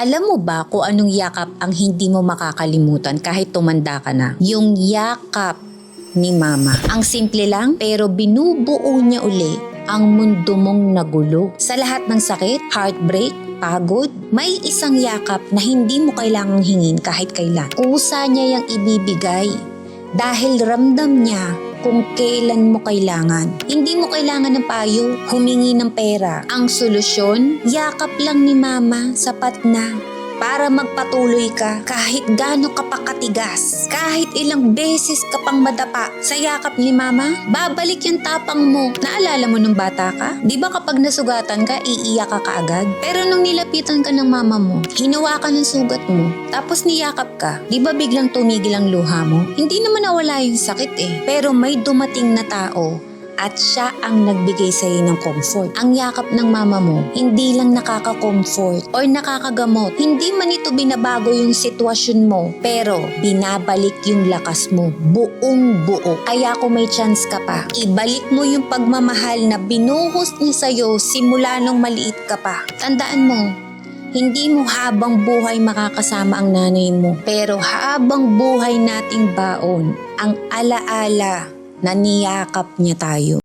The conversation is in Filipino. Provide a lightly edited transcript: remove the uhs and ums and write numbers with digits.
Alam mo ba kung anong yakap ang hindi mo makakalimutan kahit tumanda ka na? Yung yakap ni mama. Ang simple lang pero binubuo niya uli ang mundo mong nagulo. Sa lahat ng sakit, heartbreak, pagod, may isang yakap na hindi mo kailangang hingin kahit kailan. Kusa niya yung ibibigay dahil ramdam niya kung kailan mo kailangan. Hindi mo kailangan ng payo, humingi ng pera. Ang solusyon, yakap lang ni mama, sapat na para magpatuloy ka kahit gaano ka pa katigas. Kahit ilang beses ka pang madapa sa yakap ni mama, babalik yung tapang mo. Naalala mo nung bata ka? Di ba kapag nasugatan ka, iiyak ka kaagad? Pero nung nilapitan ka ng mama mo, hinuwa ka ng sugat mo, tapos niyakap ka, di ba biglang tumigil ang luha mo? Hindi naman nawala yung sakit pero may dumating na tao at siya ang nagbigay sa iyo ng comfort. Ang yakap ng mama mo, hindi lang nakaka-comfort or nakakagamot. Hindi man ito binabago yung sitwasyon mo, pero binabalik yung lakas mo, buong buo. Kaya kung may chance ka pa, ibalik mo yung pagmamahal na binuhos niya sa iyo simula nung maliit ka pa. Tandaan mo, hindi mo habang buhay makakasama ang nanay mo, pero habang buhay nating baon, ang alaala na niyakap niya tayo.